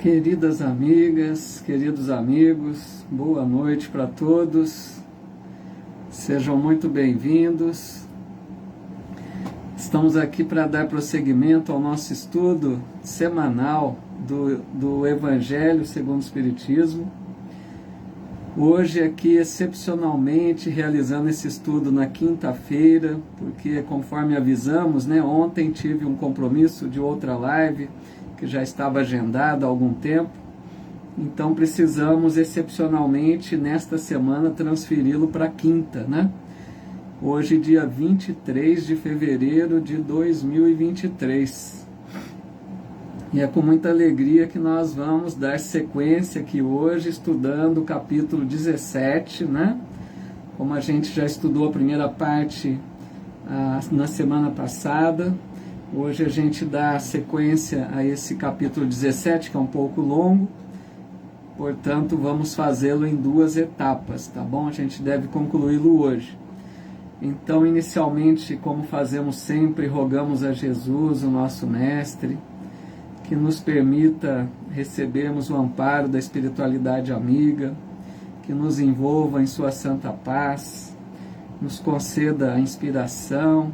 Queridas amigas, queridos amigos, boa noite para todos, sejam muito bem-vindos. Estamos aqui para dar prosseguimento ao nosso estudo semanal do Evangelho segundo o Espiritismo. Hoje aqui, excepcionalmente, realizando esse estudo na quinta-feira, porque conforme avisamos, ontem tive um compromisso de outra live, que já estava agendado há algum tempo, então precisamos excepcionalmente nesta semana transferi-lo para quinta, Hoje, dia 23 de fevereiro de 2023. E é com muita alegria que nós vamos dar sequência aqui hoje, estudando o capítulo 17, Como a gente já estudou a primeira parte na semana passada, hoje a gente dá sequência a esse capítulo 17, que é um pouco longo, portanto vamos fazê-lo em duas etapas, tá bom? A gente deve concluí-lo hoje. Então, inicialmente, como fazemos sempre, rogamos a Jesus, o nosso Mestre, que nos permita recebermos o amparo da espiritualidade amiga, que nos envolva em sua santa paz, nos conceda a inspiração,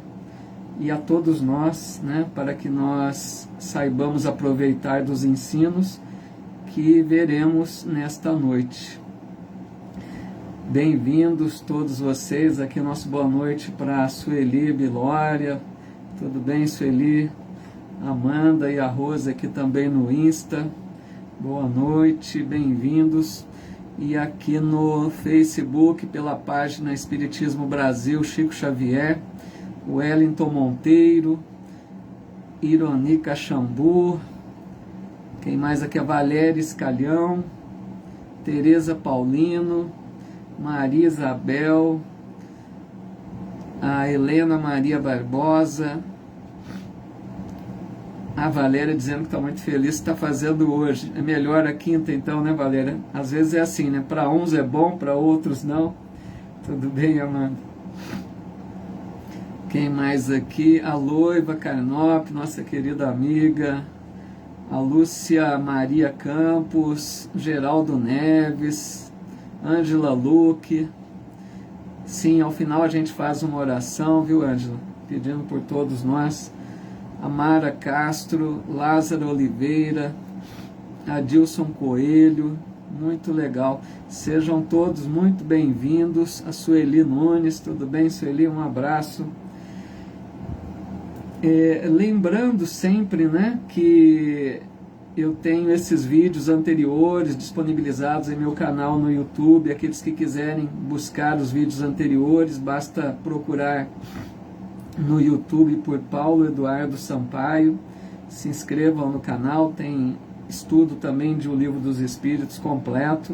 e a todos nós, para que nós saibamos aproveitar dos ensinos que veremos nesta noite. Bem-vindos todos vocês, aqui nosso boa noite para a Sueli Bilória, tudo bem, Sueli? Amanda e a Rosa aqui também no Insta, boa noite, bem-vindos. E aqui no Facebook, pela página Espiritismo Brasil, Chico Xavier, Wellington Monteiro, Ironi Caxambu, quem mais aqui? A Valéria Escalhão, Tereza Paulino, Maria Isabel, a Helena Maria Barbosa, a Valéria dizendo que está muito feliz que está fazendo hoje. É melhor a quinta então, Valéria? Às vezes é assim, Para uns é bom, para outros não. Tudo bem, Amanda? Quem mais aqui? A Loiva Carnop, nossa querida amiga, a Lúcia Maria Campos, Geraldo Neves, Ângela Luque. Sim, ao final a gente faz uma oração, viu, Ângela? Pedindo por todos nós. A Mara Castro, Lázaro Oliveira, Adilson Coelho, muito legal. Sejam todos muito bem-vindos. A Sueli Nunes, tudo bem, Sueli? Um abraço. Lembrando sempre, que eu tenho esses vídeos anteriores disponibilizados em meu canal no YouTube. Aqueles que quiserem buscar os vídeos anteriores, basta procurar no YouTube por Paulo Eduardo Sampaio. Se inscrevam no canal, tem estudo também de O Livro dos Espíritos completo,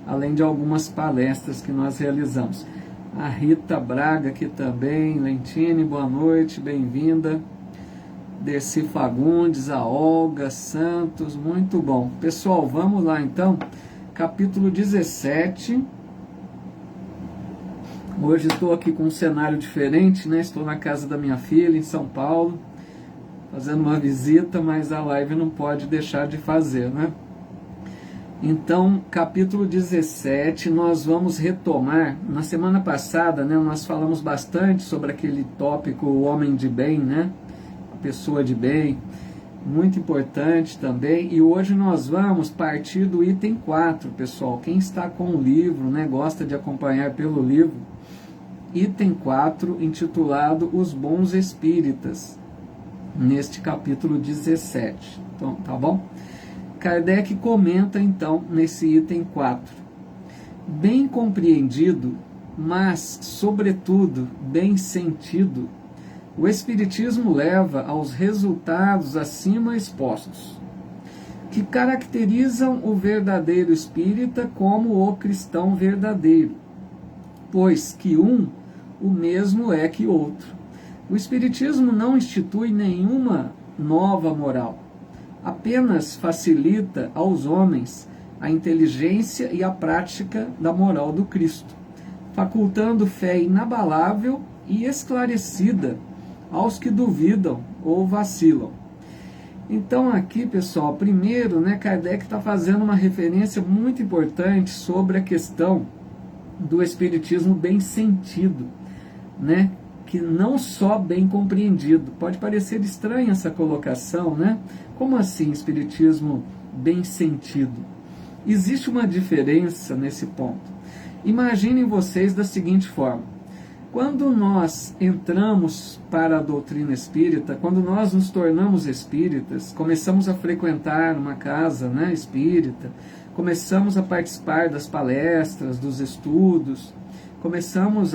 além de algumas palestras que nós realizamos. A Rita Braga aqui também, Lentine, boa noite, bem-vinda. Dercy Fagundes, a Olga Santos, muito bom. Pessoal, vamos lá então, capítulo 17. Hoje estou aqui com um cenário diferente, Estou na casa da minha filha, em São Paulo, fazendo uma visita, mas a live não pode deixar de fazer, Então, capítulo 17, nós vamos retomar. Na semana passada, nós falamos bastante sobre aquele tópico, o homem de bem, a pessoa de bem, muito importante também. E hoje nós vamos partir do item 4, pessoal. Quem está com o livro, gosta de acompanhar pelo livro, item 4, intitulado Os Bons Espíritas, neste capítulo 17. Então, tá bom? Kardec comenta então nesse item 4: bem compreendido, mas sobretudo bem sentido, o Espiritismo leva aos resultados acima expostos, que caracterizam o verdadeiro espírita como o cristão verdadeiro, pois que o mesmo é que outro. O Espiritismo não institui nenhuma nova moral, apenas facilita aos homens a inteligência e a prática da moral do Cristo, facultando fé inabalável e esclarecida aos que duvidam ou vacilam. Então aqui, pessoal, primeiro, né, Kardec está fazendo uma referência muito importante sobre a questão do espiritismo bem sentido, né, que não só bem compreendido. Pode parecer estranha essa colocação, né? Como assim espiritismo bem sentido? Existe uma diferença nesse ponto. Imaginem vocês da seguinte forma: quando nós entramos para a doutrina espírita, quando nós nos tornamos espíritas, começamos a frequentar uma casa, né, espírita, começamos a participar das palestras, dos estudos, começamos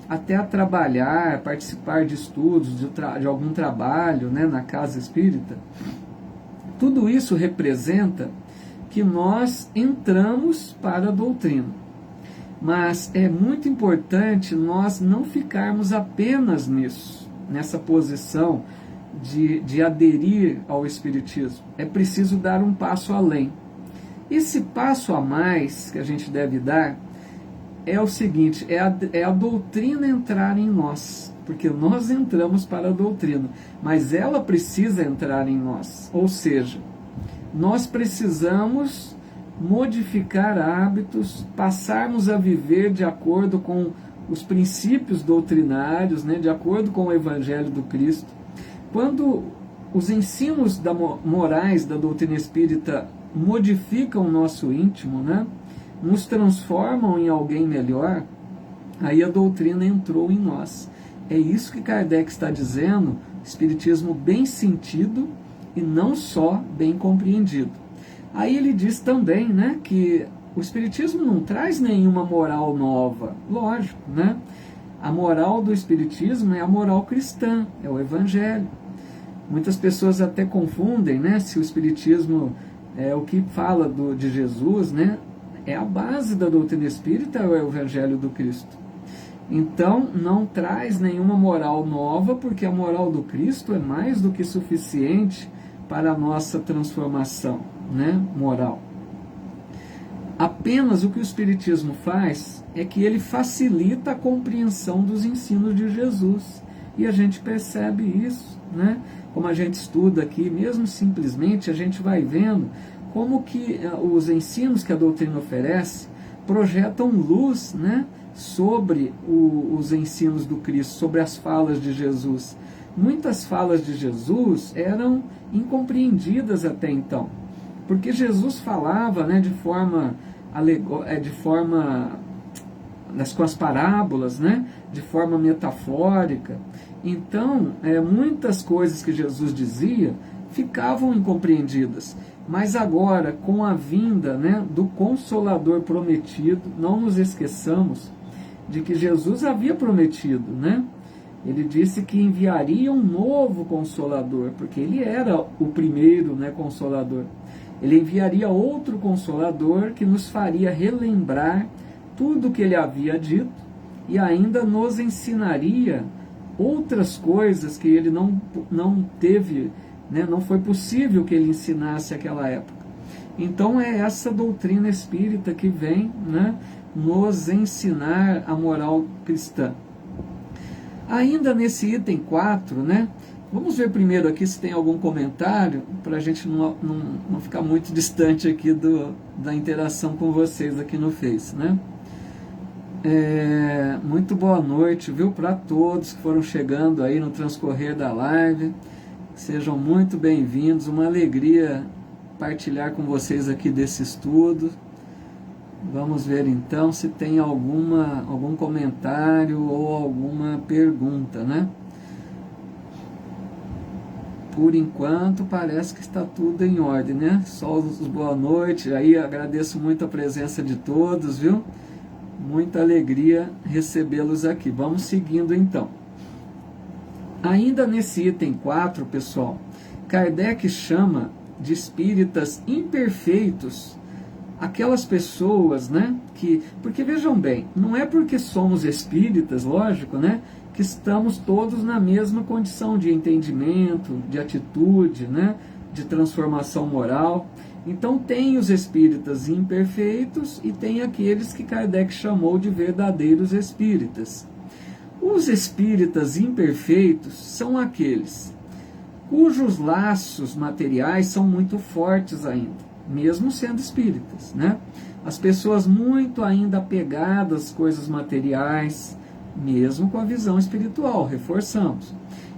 até a trabalhar, participar de estudos, de algum trabalho, né, na casa espírita. Tudo isso representa que nós entramos para a doutrina. Mas é muito importante nós não ficarmos apenas nisso, nessa posição de aderir ao Espiritismo. É preciso dar um passo além. Esse passo a mais que a gente deve dar é o seguinte: é a doutrina entrar em nós, porque nós entramos para a doutrina, mas ela precisa entrar em nós. Ou seja, nós precisamos modificar hábitos, passarmos a viver de acordo com os princípios doutrinários, né, de acordo com o Evangelho do Cristo. Quando os ensinos morais da doutrina espírita modificam o nosso íntimo, né, nos transformam em alguém melhor, aí a doutrina entrou em nós. É isso que Kardec está dizendo: espiritismo bem sentido e não só bem compreendido. Aí ele diz também, né, que o Espiritismo não traz nenhuma moral nova. Lógico, né? A moral do Espiritismo é a moral cristã, é o Evangelho. Muitas pessoas até confundem, né, se o Espiritismo é o que fala de Jesus, né, é a base da doutrina espírita, é o Evangelho do Cristo. Então, não traz nenhuma moral nova, porque a moral do Cristo é mais do que suficiente para a nossa transformação, né, moral. Apenas o que o Espiritismo faz é que ele facilita a compreensão dos ensinos de Jesus. E a gente percebe isso, né? Como a gente estuda aqui, mesmo simplesmente, a gente vai vendo como que os ensinos que a doutrina oferece projetam luz, né, sobre os ensinos do Cristo, sobre as falas de Jesus. Muitas falas de Jesus eram incompreendidas até então, porque Jesus falava, né, com as parábolas, né, de forma metafórica. Então, muitas coisas que Jesus dizia ficavam incompreendidas. Mas agora, com a vinda, né, do Consolador prometido, não nos esqueçamos de que Jesus havia prometido, né? Ele disse que enviaria um novo Consolador, porque ele era o primeiro, né, Consolador. Ele enviaria outro Consolador que nos faria relembrar tudo o que ele havia dito e ainda nos ensinaria outras coisas que ele não teve, né, não foi possível que ele ensinasse naquela época. Então é essa doutrina espírita que vem, né, nos ensinar a moral cristã. Ainda nesse item 4, né, vamos ver primeiro aqui se tem algum comentário, para a gente não ficar muito distante aqui da interação com vocês aqui no Face, né? Muito boa noite, viu, para todos que foram chegando aí no transcorrer da live. Sejam muito bem-vindos, uma alegria partilhar com vocês aqui desse estudo. Vamos ver então se tem algum comentário ou alguma pergunta, né? Por enquanto parece que está tudo em ordem, né? Só os boa noite, aí agradeço muito a presença de todos, viu? Muita alegria recebê-los aqui. Vamos seguindo então. Ainda nesse item 4, pessoal, Kardec chama de espíritas imperfeitos aquelas pessoas, né, porque vejam bem, não é porque somos espíritas, lógico, né, que estamos todos na mesma condição de entendimento, de atitude, né, de transformação moral. Então tem os espíritas imperfeitos e tem aqueles que Kardec chamou de verdadeiros espíritas. Os espíritas imperfeitos são aqueles cujos laços materiais são muito fortes ainda, mesmo sendo espíritas, né? As pessoas muito ainda apegadas às coisas materiais, mesmo com a visão espiritual, reforçamos.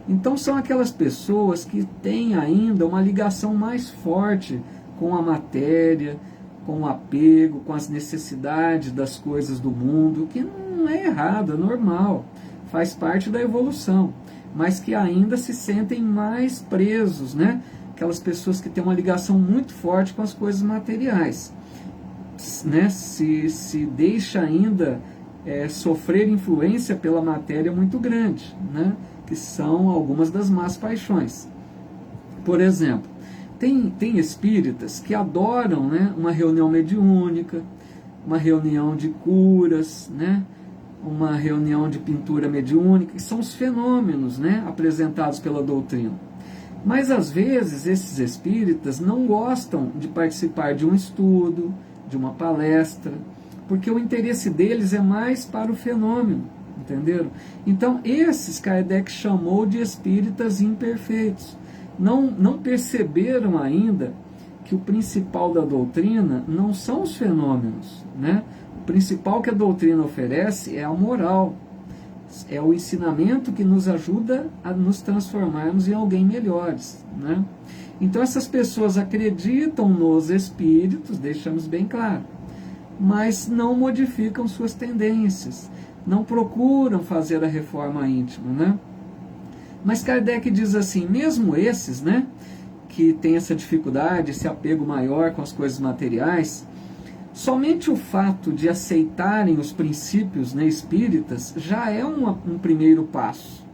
Então são aquelas pessoas que têm ainda uma ligação mais forte com a matéria, com o apego, com as necessidades das coisas do mundo, que não é errado, é normal, faz parte da evolução, mas que ainda se sentem mais presos, né? Aquelas pessoas que têm uma ligação muito forte com as coisas materiais, né? Se deixa ainda sofrer influência pela matéria muito grande, né? Que são algumas das más paixões. Por exemplo, tem espíritas que adoram, né, uma reunião mediúnica, uma reunião de curas, né, uma reunião de pintura mediúnica, que são os fenômenos, né, apresentados pela doutrina. Mas às vezes esses espíritas não gostam de participar de um estudo, de uma palestra, porque o interesse deles é mais para o fenômeno, entenderam? Então esses Kardec chamou de espíritas imperfeitos. Não perceberam ainda que o principal da doutrina não são os fenômenos, né? O principal que a doutrina oferece é a moral, é o ensinamento que nos ajuda a nos transformarmos em alguém melhores, né? Então essas pessoas acreditam nos espíritos, deixamos bem claro, mas não modificam suas tendências, não procuram fazer a reforma íntima, né? Mas Kardec diz assim, mesmo esses, né, que têm essa dificuldade, esse apego maior com as coisas materiais, somente o fato de aceitarem os princípios, né, espíritas já é um primeiro passo,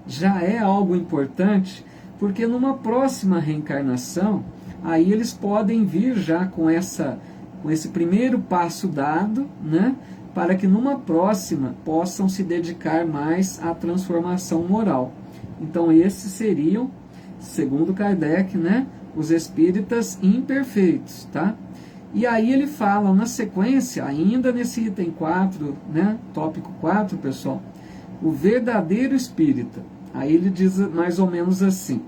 já é algo importante, porque numa próxima reencarnação, aí eles podem vir já com esse primeiro passo dado, né, para que numa próxima possam se dedicar mais à transformação moral. Então esses seriam, segundo Kardec, né, os espíritas imperfeitos, tá? E aí ele fala na sequência, ainda nesse item 4, né, tópico 4, pessoal, o verdadeiro espírita. Aí ele diz mais ou menos assim,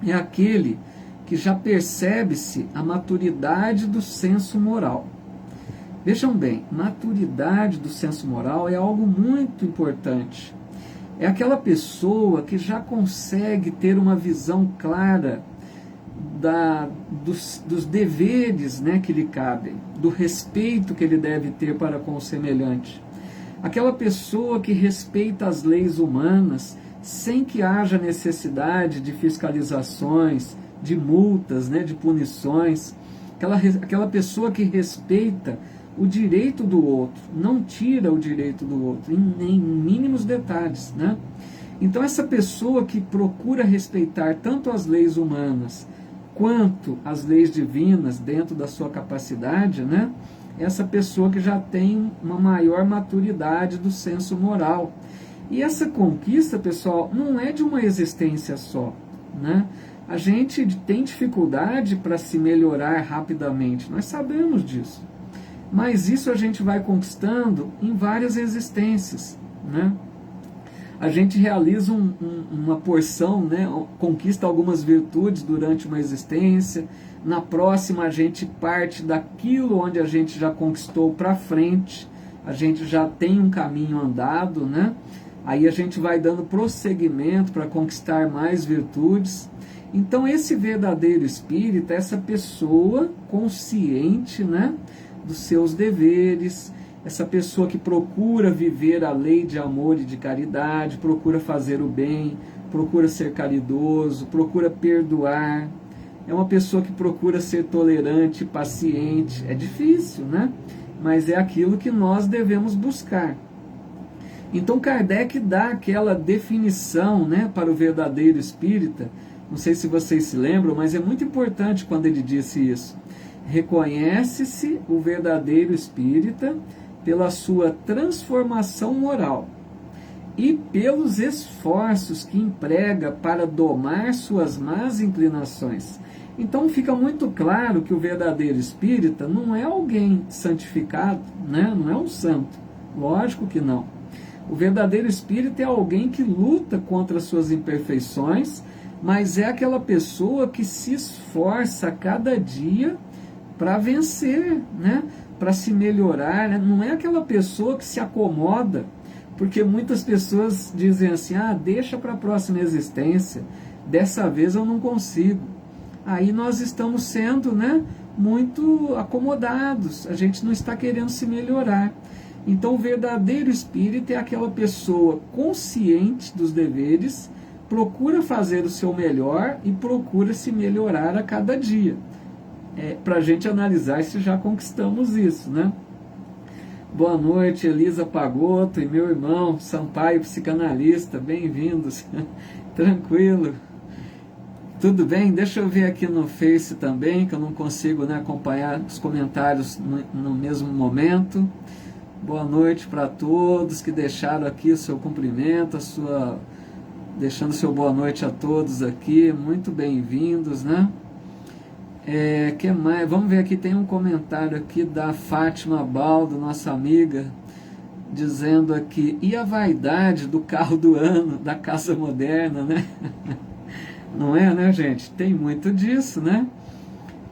é aquele que já percebe-se a maturidade do senso moral. Vejam bem, maturidade do senso moral é algo muito importante. É aquela pessoa que já consegue ter uma visão clara dos deveres, né, que lhe cabem, do respeito que ele deve ter para com o semelhante. Aquela pessoa que respeita as leis humanas sem que haja necessidade de fiscalizações, de multas, né, de punições. Aquela pessoa que respeita o direito do outro, não tira o direito do outro, em mínimos detalhes, né? Então essa pessoa que procura respeitar tanto as leis humanas quanto as leis divinas dentro da sua capacidade, né? Essa pessoa que já tem uma maior maturidade do senso moral. E essa conquista, pessoal, não é de uma existência só, né? A gente tem dificuldade para se melhorar rapidamente, nós sabemos disso. Mas isso a gente vai conquistando em várias existências, né? A gente realiza uma porção, né? Conquista algumas virtudes durante uma existência, na próxima a gente parte daquilo onde a gente já conquistou para frente, a gente já tem um caminho andado, né? Aí a gente vai dando prosseguimento para conquistar mais virtudes. Então esse verdadeiro espírita, essa pessoa consciente, né, dos seus deveres, essa pessoa que procura viver a lei de amor e de caridade, procura fazer o bem, procura ser caridoso, procura perdoar, é uma pessoa que procura ser tolerante, paciente. É difícil, né? Mas é aquilo que nós devemos buscar. Então Kardec dá aquela definição, né, para o verdadeiro espírita. Não sei se vocês se lembram, mas é muito importante quando ele disse isso. Reconhece-se o verdadeiro espírita pela sua transformação moral e pelos esforços que emprega para domar suas más inclinações. Então fica muito claro que o verdadeiro espírita não é alguém santificado, né? Não é um santo, lógico que não. O verdadeiro espírita é alguém que luta contra suas imperfeições, mas é aquela pessoa que se esforça a cada dia para vencer, né? Para se melhorar, né? Não é aquela pessoa que se acomoda, porque muitas pessoas dizem assim, deixa para a próxima existência, dessa vez eu não consigo. Aí nós estamos sendo, né, muito acomodados, a gente não está querendo se melhorar. Então o verdadeiro espírito é aquela pessoa consciente dos deveres, procura fazer o seu melhor e procura se melhorar a cada dia. Para a gente analisar se já conquistamos isso, né? Boa noite, Elisa Pagotto e meu irmão Sampaio, psicanalista, bem-vindos. Tranquilo. Tudo bem? Deixa eu ver aqui no Face também, que eu não consigo, né, acompanhar os comentários no mesmo momento. Boa noite para todos que deixaram aqui o seu cumprimento, deixando seu boa noite a todos aqui, muito bem-vindos, né? Que mais? Vamos ver aqui, tem um comentário aqui da Fátima Baldo, nossa amiga, dizendo aqui, e a vaidade do carro do ano, da casa moderna, né? Não é, né, gente? Tem muito disso, né?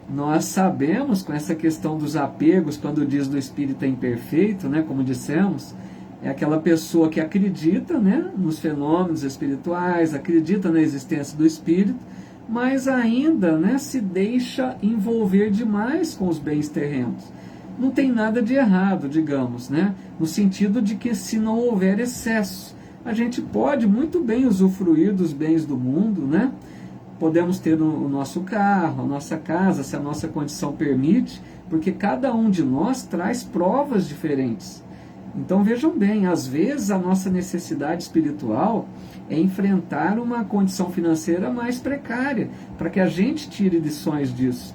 Nós sabemos, com essa questão dos apegos, quando diz do espírito imperfeito, né, como dissemos, é aquela pessoa que acredita, né, nos fenômenos espirituais, acredita na existência do espírito, mas ainda, né, se deixa envolver demais com os bens terrenos. Não tem nada de errado, digamos, né, no sentido de que se não houver excesso, a gente pode muito bem usufruir dos bens do mundo, né? Podemos ter o nosso carro, a nossa casa, se a nossa condição permite, porque cada um de nós traz provas diferentes. Então vejam bem, às vezes a nossa necessidade espiritual é enfrentar uma condição financeira mais precária, para que a gente tire lições disso.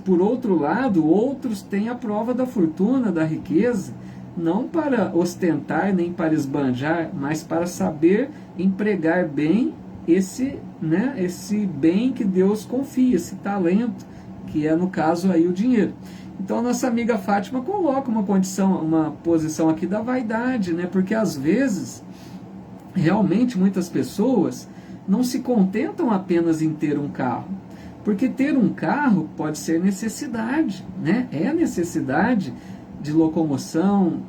Por outro lado, outros têm a prova da fortuna, da riqueza, não para ostentar nem para esbanjar, mas para saber empregar bem esse bem que Deus confia, esse talento, que é no caso aí o dinheiro. Então a nossa amiga Fátima coloca uma posição aqui da vaidade, né? Porque às vezes, realmente muitas pessoas não se contentam apenas em ter um carro, porque ter um carro pode ser necessidade, né? É necessidade de locomoção,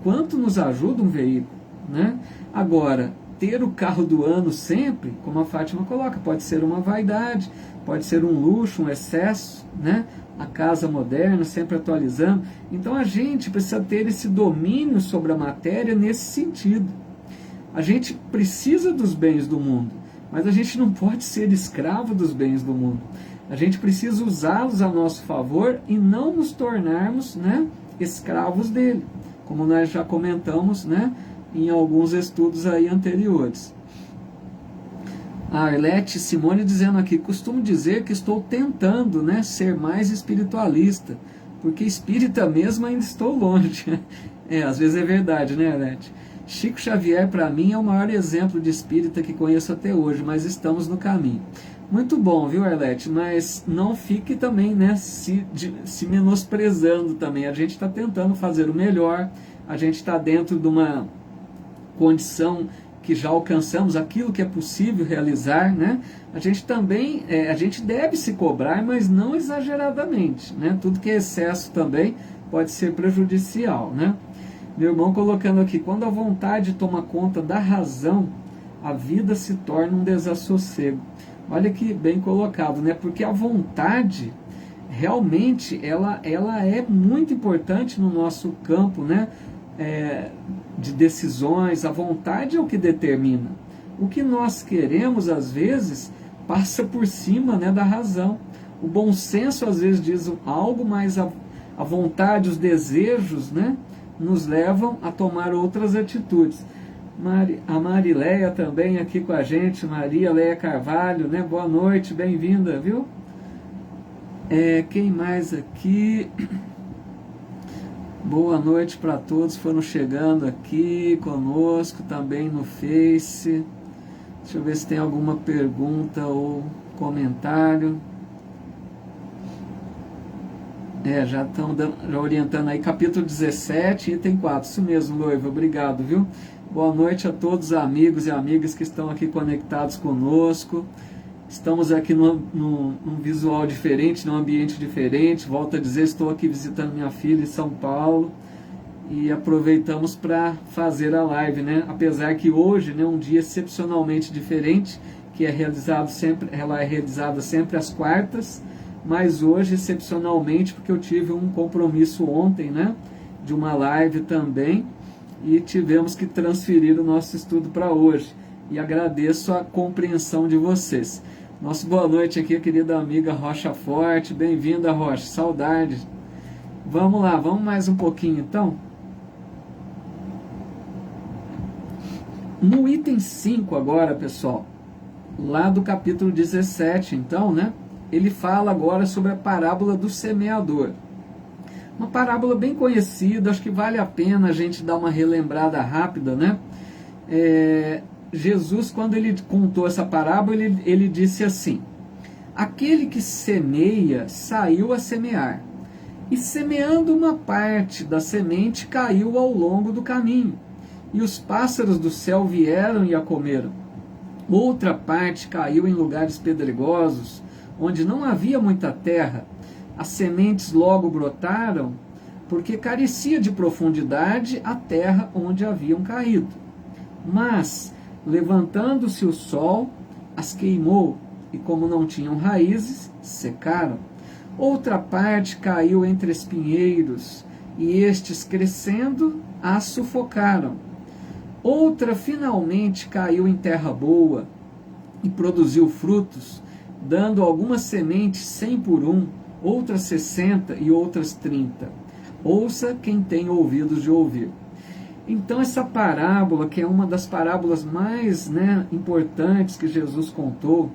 quanto nos ajuda um veículo, né? Agora, ter o carro do ano sempre, como a Fátima coloca, pode ser uma vaidade, pode ser um luxo, um excesso, né? A casa moderna, sempre atualizando. Então a gente precisa ter esse domínio sobre a matéria nesse sentido. A gente precisa dos bens do mundo, mas a gente não pode ser escravo dos bens do mundo. A gente precisa usá-los a nosso favor e não nos tornarmos, né, escravos dele, como nós já comentamos, né, em alguns estudos aí anteriores. A Arlete Simone dizendo aqui, costumo dizer que estou tentando, né, ser mais espiritualista, porque espírita mesmo ainda estou longe. Às vezes é verdade, né, Arlete? Chico Xavier, para mim, é o maior exemplo de espírita que conheço até hoje, mas estamos no caminho. Muito bom, viu, Arlete? Mas não fique também, né, se menosprezando também. A gente está tentando fazer o melhor, a gente está dentro de uma condição que já alcançamos, aquilo que é possível realizar, né? A gente também, a gente deve se cobrar, mas não exageradamente, né? Tudo que é excesso também pode ser prejudicial, né? Meu irmão colocando aqui, quando a vontade toma conta da razão, a vida se torna um desassossego. Olha que bem colocado, né? Porque a vontade, realmente, ela é muito importante no nosso campo, né? De decisões. A vontade é o que determina. O que nós queremos, às vezes, passa por cima, né, da razão. O bom senso, às vezes, diz algo, mas a vontade, os desejos, né, nos levam a tomar outras atitudes. A Marileia também aqui com a gente, Maria Leia Carvalho, né? Boa noite, bem-vinda, viu? Quem mais aqui? Boa noite para todos que foram chegando aqui conosco, também no Face. Deixa eu ver se tem alguma pergunta ou comentário. Já estão já orientando aí, capítulo 17, item 4. Isso mesmo, Loiva, obrigado, viu? Boa noite a todos os amigos e amigas que estão aqui conectados conosco. Estamos aqui num visual diferente, num ambiente diferente. Volto a dizer, estou aqui visitando minha filha em São Paulo e aproveitamos para fazer a live, né? Apesar que hoje, né, um dia excepcionalmente diferente, que ela é realizada sempre às quartas, mas hoje excepcionalmente porque eu tive um compromisso ontem, né, de uma live também, e tivemos que transferir o nosso estudo para hoje. E agradeço a compreensão de vocês. Nossa boa noite aqui, a querida amiga Rocha Forte. Bem-vinda, Rocha. Saudade. Vamos lá, vamos mais um pouquinho então. No item 5 agora, pessoal, lá do capítulo 17, então, né? Ele fala agora sobre a parábola do semeador. Uma parábola bem conhecida, acho que vale a pena a gente dar uma relembrada rápida, né? Jesus, quando ele contou essa parábola, ele disse assim: aquele que semeia saiu a semear, e semeando uma parte da semente caiu ao longo do caminho, e os pássaros do céu vieram e a comeram. Outra parte caiu em lugares pedregosos, onde não havia muita terra. As sementes logo brotaram, porque carecia de profundidade a terra onde haviam caído. Mas, levantando-se o sol, as queimou, e como não tinham raízes, secaram. Outra parte caiu entre espinheiros, e estes, crescendo, as sufocaram. Outra finalmente caiu em terra boa, e produziu frutos, dando algumas sementes 100 por 1, outras 60 e outras 30. Ouça quem tem ouvidos de ouvir. Então essa parábola, que é uma das parábolas mais, né, importantes que Jesus contou,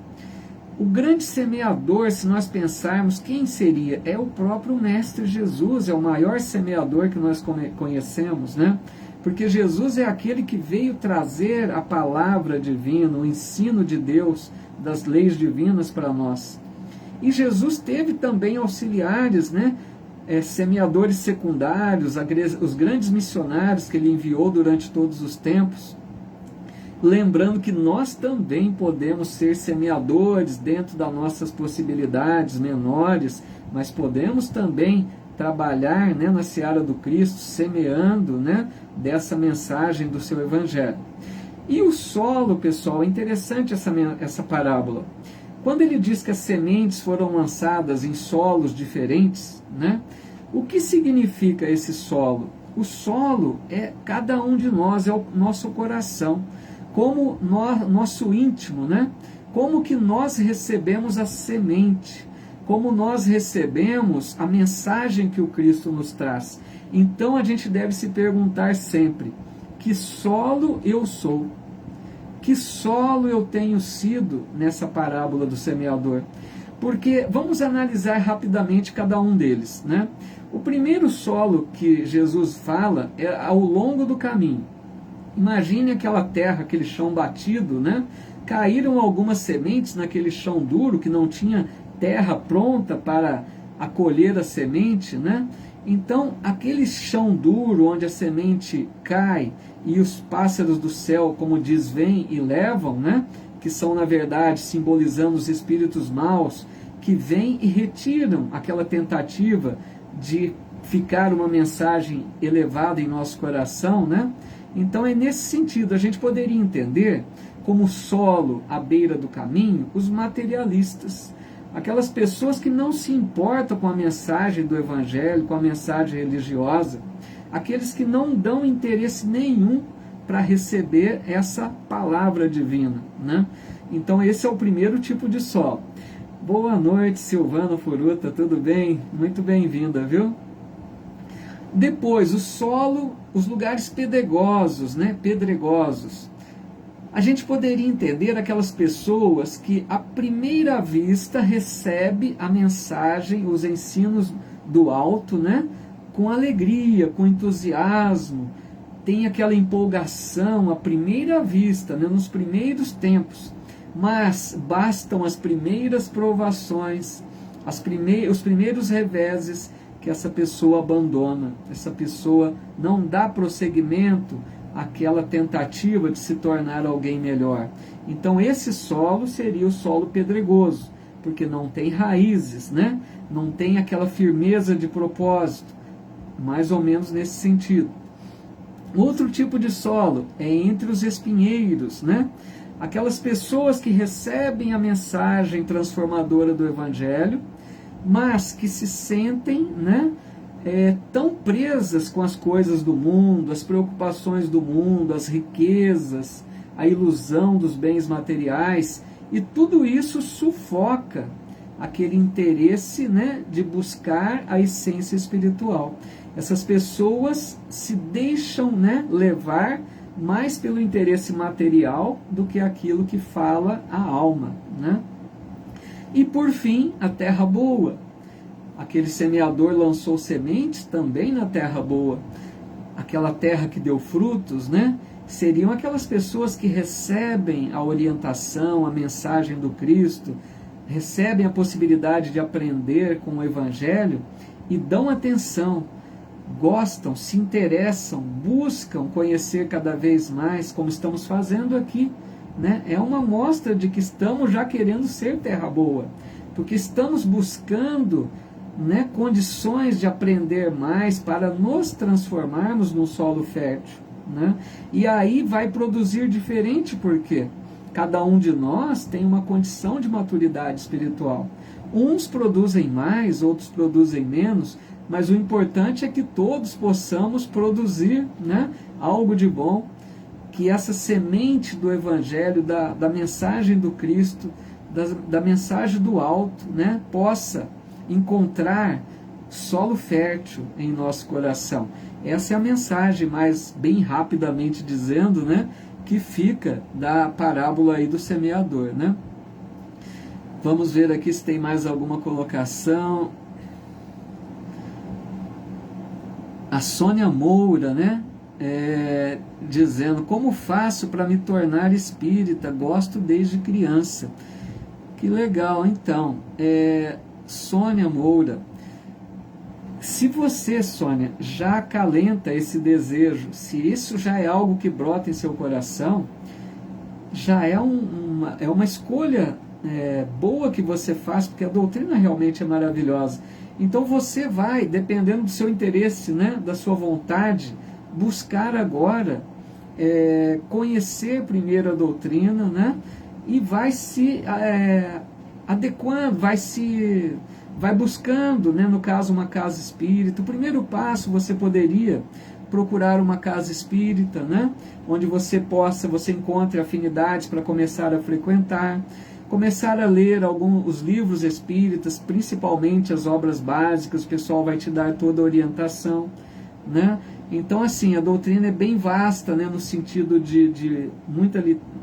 o grande semeador, se nós pensarmos, quem seria? É o próprio Mestre Jesus, é o maior semeador que nós conhecemos, né? Porque Jesus é aquele que veio trazer a palavra divina, o ensino de Deus, das leis divinas para nós. E Jesus teve também auxiliares, né? Semeadores secundários, os grandes missionários que ele enviou durante todos os tempos. Lembrando que nós também podemos ser semeadores dentro das nossas possibilidades menores, mas podemos também trabalhar, né, na seara do Cristo, semeando, né, dessa mensagem do seu Evangelho. E o solo, pessoal, é interessante essa parábola. Quando ele diz que as sementes foram lançadas em solos diferentes, né, o que significa esse solo? O solo é cada um de nós, é o nosso coração, como nosso íntimo, né? Como que nós recebemos a semente, como nós recebemos a mensagem que o Cristo nos traz. Então a gente deve se perguntar sempre: que solo eu sou? Que solo eu tenho sido nessa parábola do semeador? Porque vamos analisar rapidamente cada um deles, né? O primeiro solo que Jesus fala é ao longo do caminho. Imagine aquela terra, aquele chão batido, né? Caíram algumas sementes naquele chão duro que não tinha terra pronta para acolher a semente, né? Então, aquele chão duro onde a semente cai e os pássaros do céu, como diz, vêm e levam, né? Que são, na verdade, simbolizando os espíritos maus, que vêm e retiram aquela tentativa de ficar uma mensagem elevada em nosso coração, né? Então é nesse sentido, a gente poderia entender como solo à beira do caminho os materialistas, aquelas pessoas que não se importam com a mensagem do Evangelho, com a mensagem religiosa, aqueles que não dão interesse nenhum para receber essa palavra divina, né? Então esse é o primeiro tipo de solo. Boa noite, Silvana Furuta, tudo bem? Muito bem-vinda, viu? Depois, o solo, os lugares pedregosos, né? Pedregosos. A gente poderia entender aquelas pessoas que, à primeira vista, recebem a mensagem, os ensinos do alto, né? Com alegria, com entusiasmo, tem aquela empolgação à primeira vista, né? Nos primeiros tempos. Mas bastam as primeiras provações, os primeiros reveses, que essa pessoa abandona, essa pessoa não dá prosseguimento aquela tentativa de se tornar alguém melhor. Então esse solo seria o solo pedregoso, porque não tem raízes, né? Não tem aquela firmeza de propósito, mais ou menos nesse sentido. Outro tipo de solo é entre os espinheiros, né? Aquelas pessoas que recebem a mensagem transformadora do Evangelho, mas que se sentem, né, tão presas com as coisas do mundo, as preocupações do mundo, as riquezas, a ilusão dos bens materiais, e tudo isso sufoca aquele interesse, né, de buscar a essência espiritual. Essas pessoas se deixam, né, levar mais pelo interesse material do que aquilo que fala a alma, né? E por fim, a terra boa. Aquele semeador lançou sementes também na terra boa. Aquela terra que deu frutos, né? Seriam aquelas pessoas que recebem a orientação, a mensagem do Cristo, recebem a possibilidade de aprender com o Evangelho e dão atenção, gostam, se interessam, buscam conhecer cada vez mais, como estamos fazendo aqui, né? É uma mostra de que estamos já querendo ser terra boa, porque estamos buscando, né, condições de aprender mais para nos transformarmos num solo fértil, né? E aí vai produzir diferente, porque cada um de nós tem uma condição de maturidade espiritual. Uns produzem mais, outros produzem menos, mas o importante é que todos possamos produzir, né, algo de bom, que essa semente do Evangelho, da mensagem do Cristo, da mensagem do alto, né, possa encontrar solo fértil em nosso coração. Essa é a mensagem, mais bem rapidamente dizendo, né, que fica da parábola aí do semeador, né? Vamos ver aqui se tem mais alguma colocação. A Sônia Moura, né, dizendo: como faço para me tornar espírita? Gosto desde criança. Que legal. Então, Sônia Moura, se você, Sônia, já acalenta esse desejo, se isso já é algo que brota em seu coração, já é uma escolha boa que você faz, porque a doutrina realmente é maravilhosa. Então você vai, dependendo do seu interesse, né, da sua vontade, buscar agora conhecer primeiro a doutrina, né, e vai se adequando, vai buscando, né, no caso, uma casa espírita. O primeiro passo, você poderia procurar uma casa espírita, né, onde você encontre afinidades para começar a frequentar, começar a ler os livros espíritas, principalmente as obras básicas. O pessoal vai te dar toda a orientação, né? Então, assim, a doutrina é bem vasta, né, no sentido de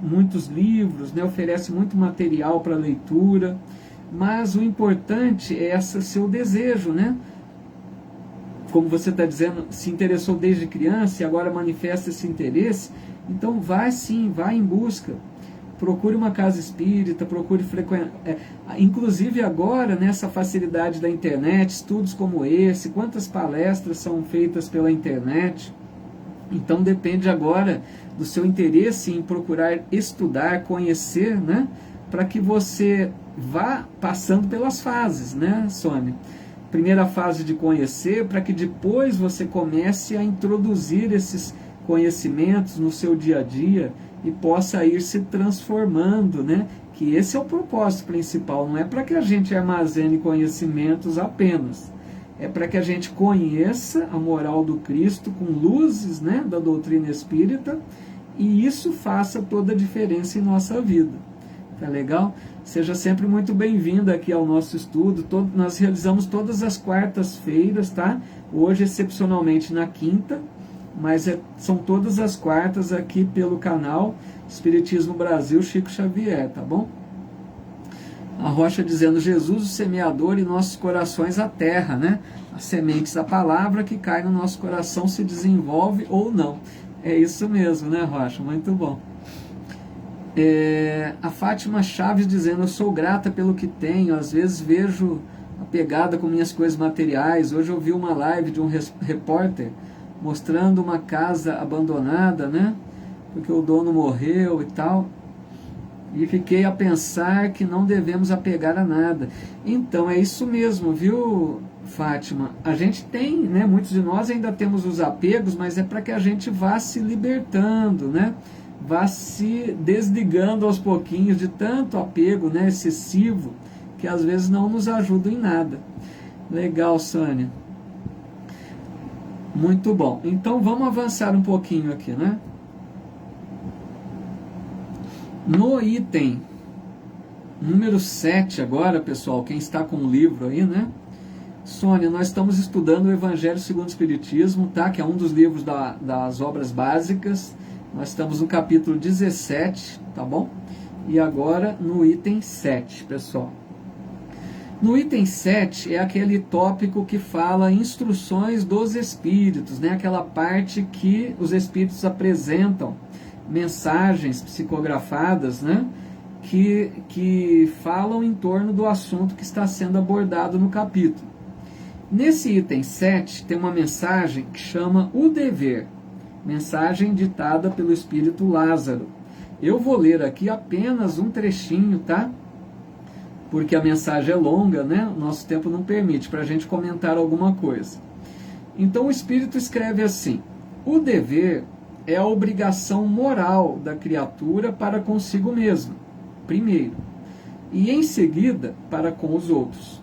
muitos livros, né, oferece muito material para leitura, mas o importante é esse seu desejo, né? Como você está dizendo, se interessou desde criança e agora manifesta esse interesse, então vai sim, vai em busca. Procure uma casa espírita, procure frequentar. Inclusive agora, nessa facilidade da internet, estudos como esse, quantas palestras são feitas pela internet. Então depende agora do seu interesse em procurar estudar, conhecer, né, para que você vá passando pelas fases, né, Sônia? Primeira fase de conhecer, para que depois você comece a introduzir esses conhecimentos no seu dia a dia e possa ir se transformando, né? Que esse é o propósito principal, não é para que a gente armazene conhecimentos apenas, é para que a gente conheça a moral do Cristo com luzes, né, da doutrina espírita, e isso faça toda a diferença em nossa vida. Tá legal? Seja sempre muito bem-vindo aqui ao nosso estudo. Nós realizamos todas as quartas-feiras, tá? Hoje, excepcionalmente, na quinta, mas são todas as quartas aqui pelo canal Espiritismo Brasil Chico Xavier, tá bom? A Rocha dizendo: Jesus, o semeador, e nossos corações a terra, né? As sementes da palavra que cai no nosso coração se desenvolve ou não. É isso mesmo, né, Rocha? Muito bom. A Fátima Chaves dizendo: eu sou grata pelo que tenho, às vezes vejo apegada com minhas coisas materiais. Hoje eu vi uma live de um repórter mostrando uma casa abandonada, né? Porque o dono morreu e tal. E fiquei a pensar que não devemos apegar a nada. Então é isso mesmo, viu, Fátima? A gente tem, né? Muitos de nós ainda temos os apegos, mas é para que a gente vá se libertando, né? Vá se desligando aos pouquinhos de tanto apego, né, excessivo, que às vezes não nos ajuda em nada. Legal, Sânia. Muito bom. Então vamos avançar um pouquinho aqui, né? No item número 7 agora, pessoal, quem está com o livro aí, né? Sônia, nós estamos estudando o Evangelho segundo o Espiritismo, tá? Que é um dos livros das obras básicas. Nós estamos no capítulo 17, tá bom? E agora no item 7, pessoal. No item 7 é aquele tópico que fala instruções dos espíritos, né? Aquela parte que os espíritos apresentam mensagens psicografadas, né? Que falam em torno do assunto que está sendo abordado no capítulo. Nesse item 7 tem uma mensagem que chama O Dever, mensagem ditada pelo Espírito Lázaro. Eu vou ler aqui apenas um trechinho, tá? Porque a mensagem é longa, né? O nosso tempo não permite para a gente comentar alguma coisa. Então o Espírito escreve assim: o dever é a obrigação moral da criatura para consigo mesma, primeiro, e em seguida para com os outros.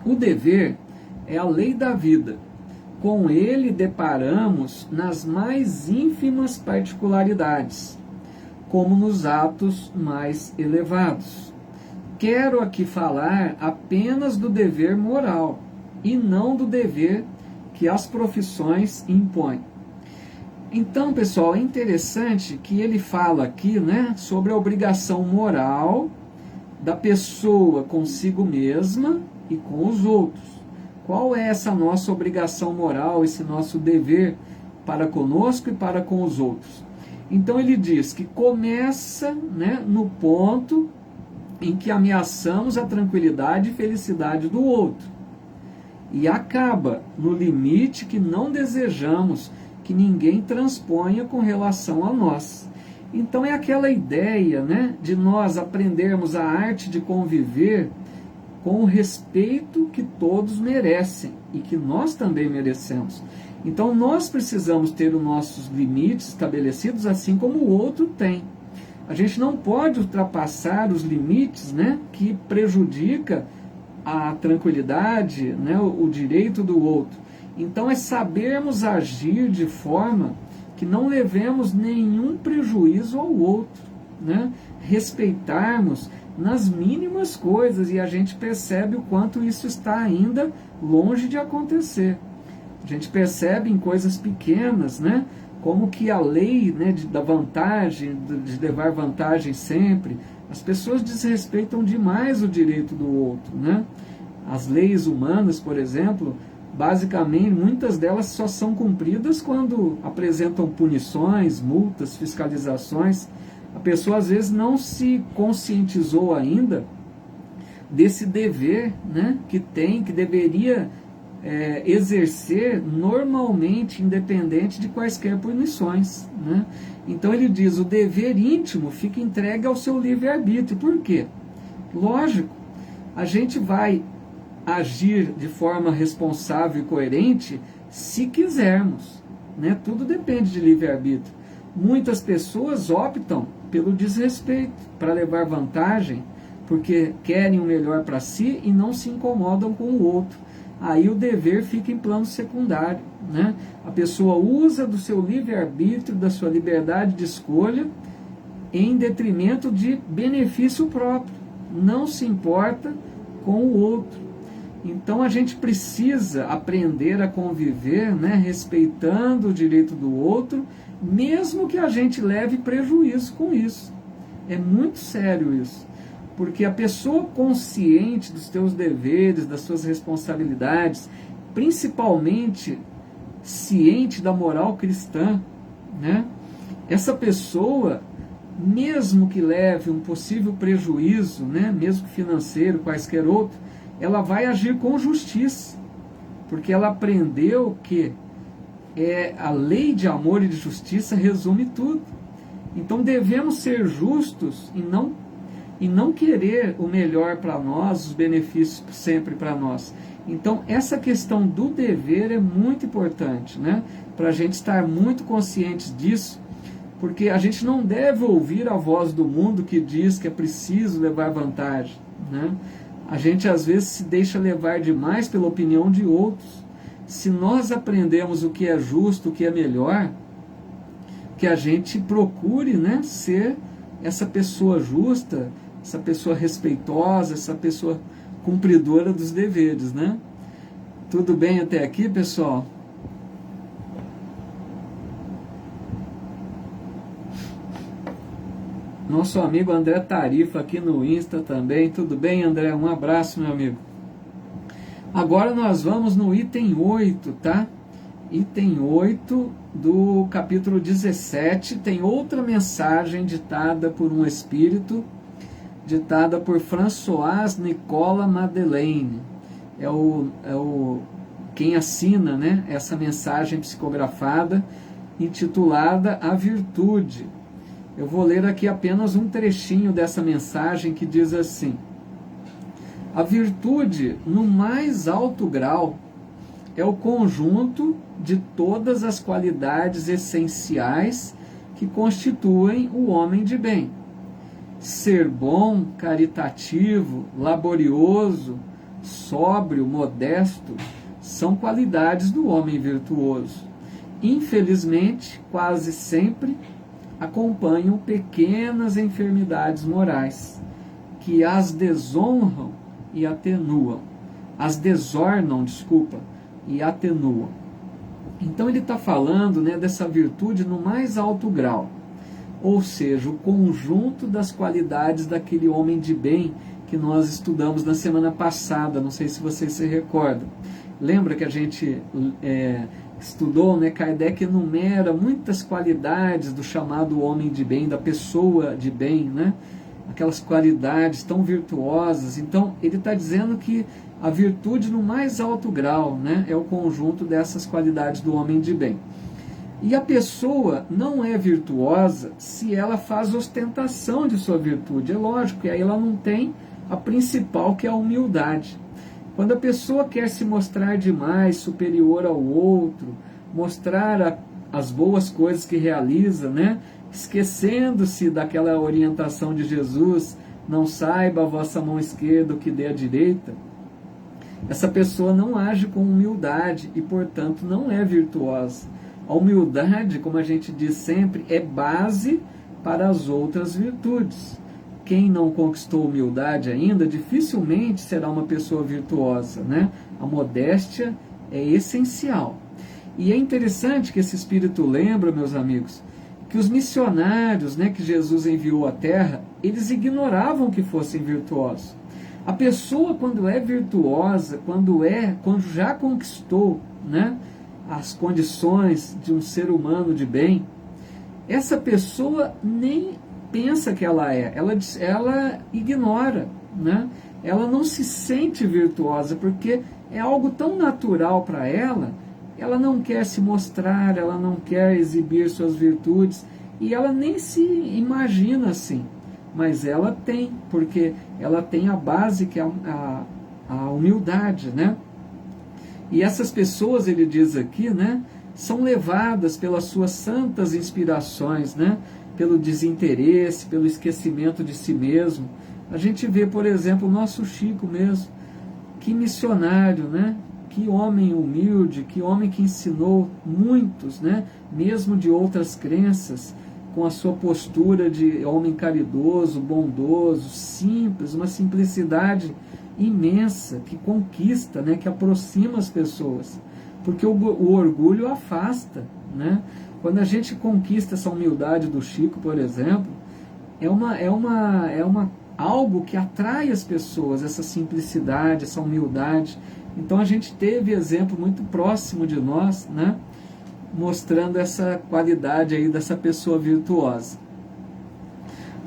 O dever é a lei da vida. Com ele deparamos nas mais ínfimas particularidades, como nos atos mais elevados. Quero aqui falar apenas do dever moral, e não do dever que as profissões impõem. Então, pessoal, é interessante que ele fala aqui, né, sobre a obrigação moral da pessoa consigo mesma e com os outros. Qual é essa nossa obrigação moral, esse nosso dever para conosco e para com os outros? Então ele diz que começa, né, no ponto em que ameaçamos a tranquilidade e felicidade do outro, e acaba no limite que não desejamos que ninguém transponha com relação a nós. Então é aquela ideia, né, de nós aprendermos a arte de conviver com o respeito que todos merecem e que nós também merecemos. Então nós precisamos ter os nossos limites estabelecidos, assim como o outro tem. A gente não pode ultrapassar os limites, né, que prejudica a tranquilidade, né, o direito do outro. Então é sabermos agir de forma que não levemos nenhum prejuízo ao outro, né? Respeitarmos nas mínimas coisas, e a gente percebe o quanto isso está ainda longe de acontecer. A gente percebe em coisas pequenas, né? Como que a lei, né, da vantagem, de levar vantagem sempre, as pessoas desrespeitam demais o direito do outro, né? As leis humanas, por exemplo, basicamente, muitas delas só são cumpridas quando apresentam punições, multas, fiscalizações. A pessoa às vezes não se conscientizou ainda desse dever, né, que tem, que deveria exercer normalmente, independente de quaisquer punições, né? Então ele diz, o dever íntimo fica entregue ao seu livre-arbítrio. Por quê? Lógico, a gente vai agir de forma responsável e coerente se quisermos, né? Tudo depende de livre-arbítrio. Muitas pessoas optam pelo desrespeito, para levar vantagem, porque querem o melhor para si e não se incomodam com o outro. Aí o dever fica em plano secundário, né? A pessoa usa do seu livre-arbítrio, da sua liberdade de escolha, em detrimento de benefício próprio. Não se importa com o outro. Então a gente precisa aprender a conviver, né, respeitando o direito do outro, mesmo que a gente leve prejuízo com isso. É muito sério isso. Porque a pessoa consciente dos seus deveres, das suas responsabilidades, principalmente ciente da moral cristã, né, essa pessoa, mesmo que leve um possível prejuízo, né, mesmo financeiro, quaisquer outro, ela vai agir com justiça, porque ela aprendeu que a lei de amor e de justiça resume tudo. Então devemos ser justos e não querer o melhor para nós, os benefícios sempre para nós. Então essa questão do dever é muito importante, né? Para a gente estar muito conscientes disso, porque a gente não deve ouvir a voz do mundo que diz que é preciso levar vantagem, né? A gente às vezes se deixa levar demais pela opinião de outros. Se nós aprendemos o que é justo, o que é melhor, que a gente procure, né, ser essa pessoa justa, essa pessoa respeitosa, essa pessoa cumpridora dos deveres, né? Tudo bem até aqui, pessoal? Nosso amigo André Tarifa aqui no Insta também. Tudo bem, André? Um abraço, meu amigo. Agora nós vamos no item 8, tá? Item 8 do capítulo 17. Tem outra mensagem ditada por um espírito, ditada por Françoise Nicolas Madeleine. Quem assina, né, essa mensagem psicografada, intitulada A Virtude. Eu vou ler aqui apenas um trechinho dessa mensagem que diz assim: a virtude, no mais alto grau, é o conjunto de todas as qualidades essenciais que constituem o homem de bem. Ser bom, caritativo, laborioso, sóbrio, modesto, são qualidades do homem virtuoso. Infelizmente, quase sempre acompanham pequenas enfermidades morais, que as desonram e atenuam. As desornam, e atenuam. Então ele está falando, né, dessa virtude no mais alto grau, ou seja, o conjunto das qualidades daquele homem de bem que nós estudamos na semana passada. Não sei se vocês se recordam. Lembra que a gente estudou, né? Kardec enumera muitas qualidades do chamado homem de bem, da pessoa de bem, né? Aquelas qualidades tão virtuosas. Então ele está dizendo que a virtude no mais alto grau, né, é o conjunto dessas qualidades do homem de bem. E a pessoa não é virtuosa se ela faz ostentação de sua virtude. É lógico que aí ela não tem a principal, que é a humildade. Quando a pessoa quer se mostrar demais, superior ao outro, mostrar as boas coisas que realiza, né, esquecendo-se daquela orientação de Jesus, não saiba a vossa mão esquerda o que dê a direita, essa pessoa não age com humildade e, portanto, não é virtuosa. A humildade, como a gente diz sempre, é base para as outras virtudes. Quem não conquistou humildade ainda, dificilmente será uma pessoa virtuosa, né? A modéstia é essencial. E é interessante que esse Espírito lembra, meus amigos, que os missionários, né, que Jesus enviou à Terra, eles ignoravam que fossem virtuosos. A pessoa, quando é virtuosa, quando já conquistou, né, as condições de um ser humano de bem, essa pessoa nem pensa que ela é, ela ignora, né? Ela não se sente virtuosa, porque é algo tão natural para ela não quer se mostrar, ela não quer exibir suas virtudes, e ela nem se imagina assim. Mas ela tem, porque ela tem a base que é a humildade, né? E essas pessoas, ele diz aqui, né, são levadas pelas suas santas inspirações, né, pelo desinteresse, pelo esquecimento de si mesmo. A gente vê, por exemplo, o nosso Chico mesmo, que missionário, né? Que homem humilde, que homem que ensinou muitos, né, mesmo de outras crenças, com a sua postura de homem caridoso, bondoso, simples, uma simplicidade imensa, que conquista, né, que aproxima as pessoas, porque o orgulho afasta, né? Quando a gente conquista essa humildade do Chico, por exemplo, algo que atrai as pessoas, essa simplicidade, essa humildade. Então a gente teve exemplo muito próximo de nós, né, mostrando essa qualidade aí dessa pessoa virtuosa.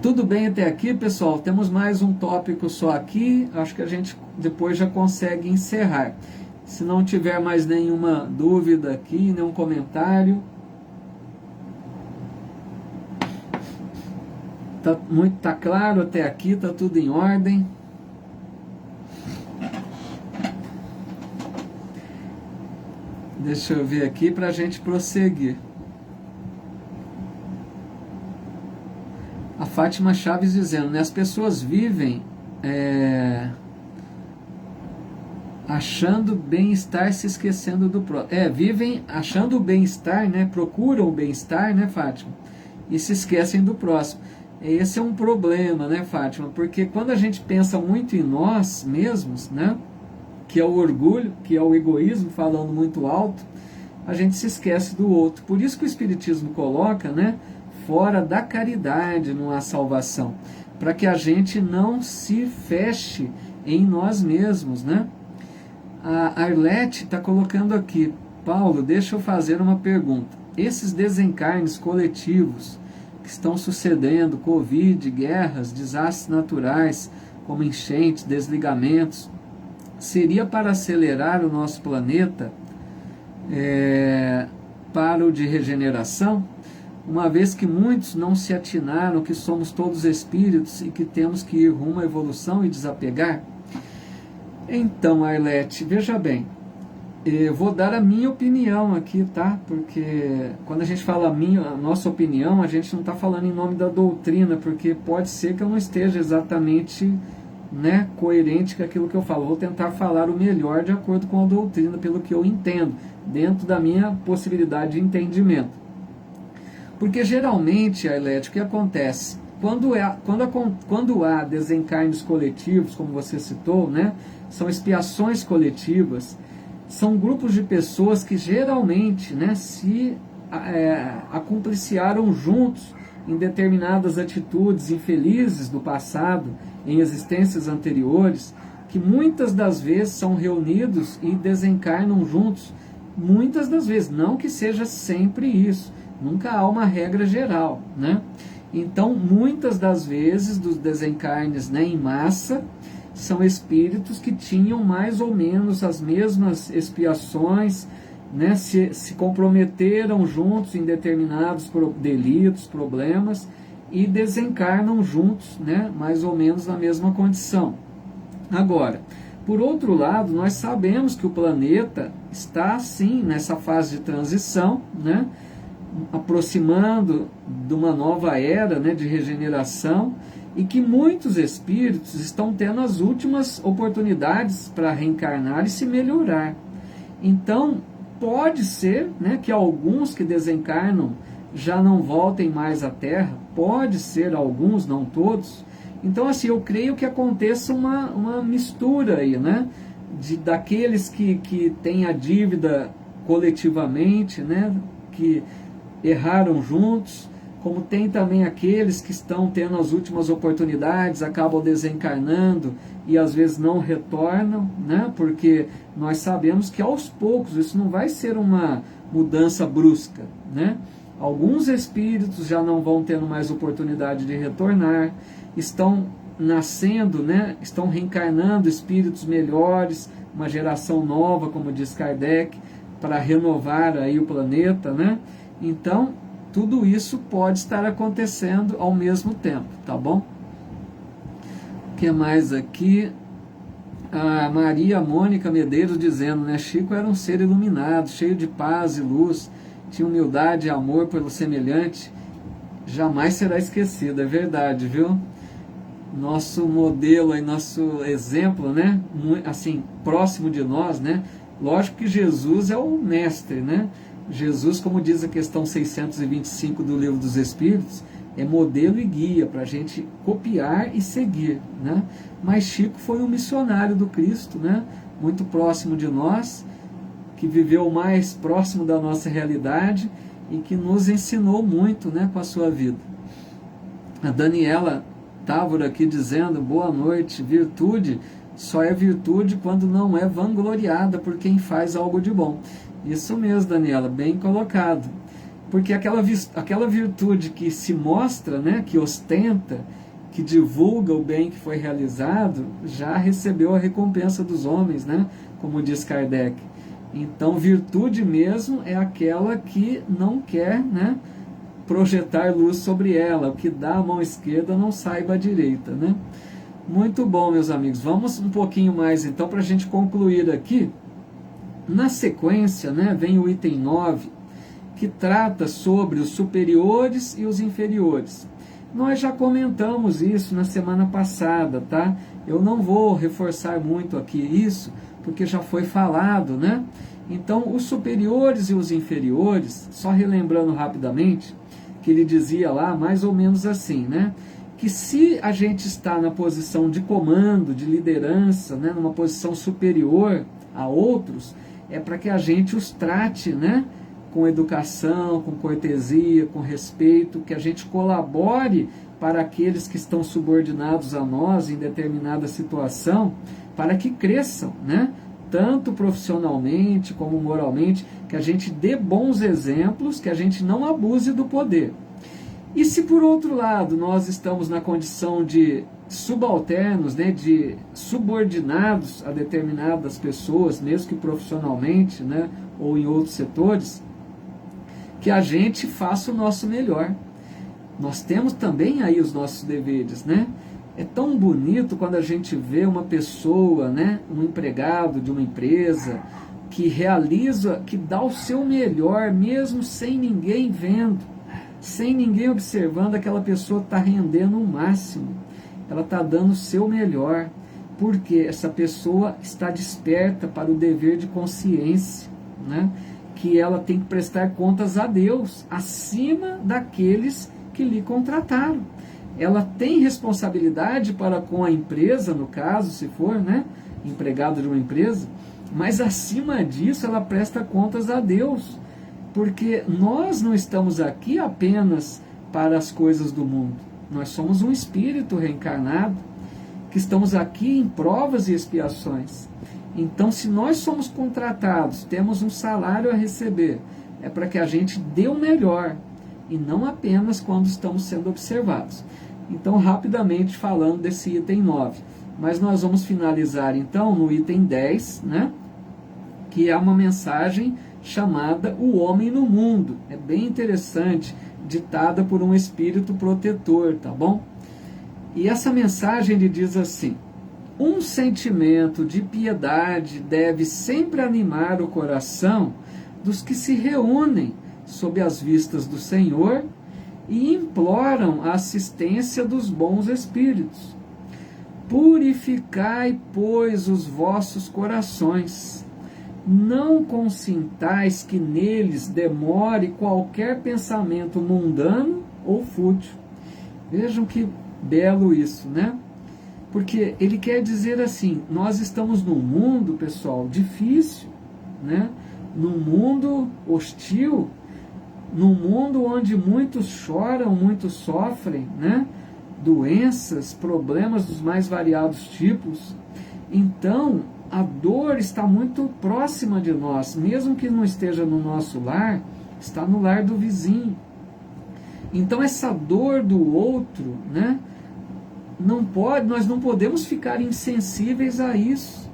Tudo bem até aqui, pessoal? Temos mais um tópico só aqui, acho que a gente depois já consegue encerrar. Se não tiver mais nenhuma dúvida aqui, nenhum comentário. Tá claro até aqui, tá tudo em ordem. Deixa eu ver aqui para a gente prosseguir. A Fátima Chaves dizendo, né, as pessoas vivem achando bem-estar, se esquecendo do próximo. Vivem achando o bem-estar, né, procuram o bem-estar, né, Fátima, e se esquecem do próximo. Esse é um problema, né, Fátima, porque quando a gente pensa muito em nós mesmos, né, que é o orgulho, que é o egoísmo, falando muito alto, a gente se esquece do outro. Por isso que o Espiritismo coloca, né, fora da caridade não há salvação, para que a gente não se feche em nós mesmos, né? A Arlete está colocando aqui, Paulo, deixa eu fazer uma pergunta. Esses desencarnes coletivos que estão sucedendo, Covid, guerras, desastres naturais, como enchentes, desligamentos, seria para acelerar o nosso planeta para o de regeneração, uma vez que muitos não se atinaram que somos todos espíritos e que temos que ir rumo à evolução e desapegar? Então, Arlete, veja bem, eu vou dar a minha opinião aqui, tá? Porque quando a gente fala a nossa opinião, a gente não está falando em nome da doutrina, porque pode ser que eu não esteja exatamente, né, coerente com aquilo que eu falo. Vou tentar falar o melhor de acordo com a doutrina, pelo que eu entendo, dentro da minha possibilidade de entendimento. Porque geralmente, Arlete, o que acontece? Quando há desencarnes coletivos, como você citou, né, são expiações coletivas, são grupos de pessoas que geralmente, né, se acumpliciaram juntos em determinadas atitudes infelizes do passado, em existências anteriores, que muitas das vezes são reunidos e desencarnam juntos. Muitas das vezes, não que seja sempre isso, nunca há uma regra geral, né? Então, muitas das vezes dos desencarnes, né, em massa, são espíritos que tinham mais ou menos as mesmas expiações, né, se comprometeram juntos em determinados delitos, problemas, e desencarnam juntos, né, mais ou menos na mesma condição. Agora, por outro lado, nós sabemos que o planeta está, sim, nessa fase de transição, né, aproximando de uma nova era, né, de regeneração, e que muitos espíritos estão tendo as últimas oportunidades para reencarnar e se melhorar. Então, pode ser, né, que alguns que desencarnam já não voltem mais à Terra, pode ser alguns, não todos. Então, assim, eu creio que aconteça uma mistura aí, né, daqueles que têm a dívida coletivamente, né, que erraram juntos, como tem também aqueles que estão tendo as últimas oportunidades, acabam desencarnando e às vezes não retornam, né? Porque nós sabemos que aos poucos isso não vai ser uma mudança brusca, né? Alguns espíritos já não vão tendo mais oportunidade de retornar, estão nascendo, né? Estão reencarnando espíritos melhores, uma geração nova, como diz Kardec, para renovar aí o planeta, né? Então, tudo isso pode estar acontecendo ao mesmo tempo, tá bom? O que mais aqui? A Maria Mônica Medeiros dizendo, né, Chico era um ser iluminado, cheio de paz e luz, tinha humildade e amor pelo semelhante, jamais será esquecido, é verdade, viu? Nosso modelo aí, nosso exemplo, né, assim, próximo de nós, né? Lógico que Jesus é o mestre, né? Jesus, como diz a questão 625 do Livro dos Espíritos, é modelo e guia para a gente copiar e seguir, né? Mas Chico foi um missionário do Cristo, né? Muito próximo de nós, que viveu mais próximo da nossa realidade e que nos ensinou muito, né, com a sua vida. A Daniela Távora aqui dizendo, boa noite, virtude só é virtude quando não é vangloriada por quem faz algo de bom. Isso mesmo, Daniela, bem colocado. Porque aquela virtude que se mostra, né, que ostenta, que divulga o bem que foi realizado, já recebeu a recompensa dos homens, né? como diz Kardec. Então, virtude mesmo é aquela que não quer, né, projetar luz sobre ela. O que dá a mão esquerda não saiba a direita, né? Muito bom, meus amigos. Vamos um pouquinho mais, então, para a gente concluir aqui. Na sequência, né, vem o item 9, que trata sobre os superiores e os inferiores. Nós já comentamos isso na semana passada, tá? Eu não vou reforçar muito aqui isso, porque já foi falado, né? Então, os superiores e os inferiores, só relembrando rapidamente, que ele dizia lá mais ou menos assim, né? Que se a gente está na posição de comando, de liderança, né, numa posição superior a outros, é para que a gente os trate, né, com educação, com cortesia, com respeito, que a gente colabore para aqueles que estão subordinados a nós em determinada situação, para que cresçam, né, tanto profissionalmente como moralmente, que a gente dê bons exemplos, que a gente não abuse do poder. E se por outro lado nós estamos na condição de subalternos, né, de subordinados a determinadas pessoas, mesmo que profissionalmente, né, ou em outros setores, que a gente faça o nosso melhor. Nós temos também aí os nossos deveres, né? É tão bonito quando a gente vê uma pessoa, né, um empregado de uma empresa, que realiza, que dá o seu melhor, mesmo sem ninguém vendo, sem ninguém observando, aquela pessoa está rendendo o máximo, ela está dando o seu melhor, porque essa pessoa está desperta para o dever de consciência, né? Que ela tem que prestar contas a Deus, acima daqueles que lhe contrataram. Ela tem responsabilidade para com a empresa, no caso, se for, né, empregado de uma empresa, mas acima disso ela presta contas a Deus, porque nós não estamos aqui apenas para as coisas do mundo, nós somos um espírito reencarnado, que estamos aqui em provas e expiações. Então, se nós somos contratados, temos um salário a receber, é para que a gente dê o melhor, e não apenas quando estamos sendo observados. Então, rapidamente falando desse item 9, mas nós vamos finalizar então no item 10, né, que é uma mensagem chamada O Homem no Mundo. É bem interessante, ditada por um espírito protetor, tá bom? E essa mensagem ele diz assim: um sentimento de piedade deve sempre animar o coração dos que se reúnem sob as vistas do Senhor e imploram a assistência dos bons espíritos. Purificai, pois, os vossos corações. Não consintais que neles demore qualquer pensamento mundano ou fútil. Vejam que belo isso, né? Porque ele quer dizer assim, nós estamos num mundo, pessoal, difícil, né? Num mundo hostil, num mundo onde muitos choram, muitos sofrem, né? Doenças, problemas dos mais variados tipos. Então, a dor está muito próxima de nós, mesmo que não esteja no nosso lar, está no lar do vizinho. Então, essa dor do outro, né? Nós não podemos ficar insensíveis a isso.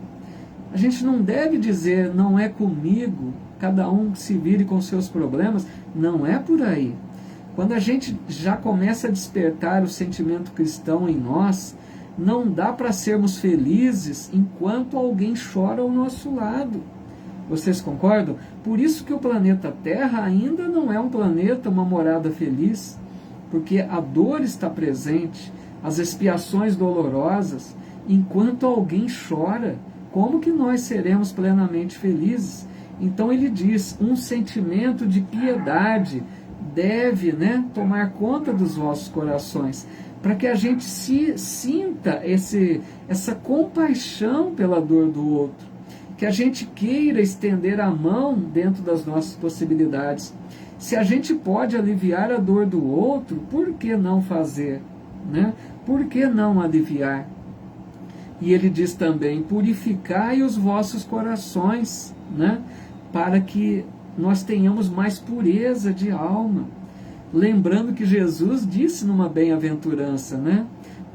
A gente não deve dizer, não é comigo, cada um se vire com seus problemas. Não é por aí. Quando a gente já começa a despertar o sentimento cristão em nós, não dá para sermos felizes enquanto alguém chora ao nosso lado. Vocês concordam? Por isso que o planeta Terra ainda não é um planeta, uma morada feliz, porque a dor está presente, as expiações dolorosas. Enquanto alguém chora, como que nós seremos plenamente felizes? Então ele diz, um sentimento de piedade deve, né, tomar conta dos vossos corações, para que a gente sinta essa compaixão pela dor do outro, que a gente queira estender a mão dentro das nossas possibilidades. Se a gente pode aliviar a dor do outro, por que não fazer, né? Por que não aliviar? E ele diz também, purificai os vossos corações, né? Para que nós tenhamos mais pureza de alma. Lembrando que Jesus disse numa bem-aventurança, né?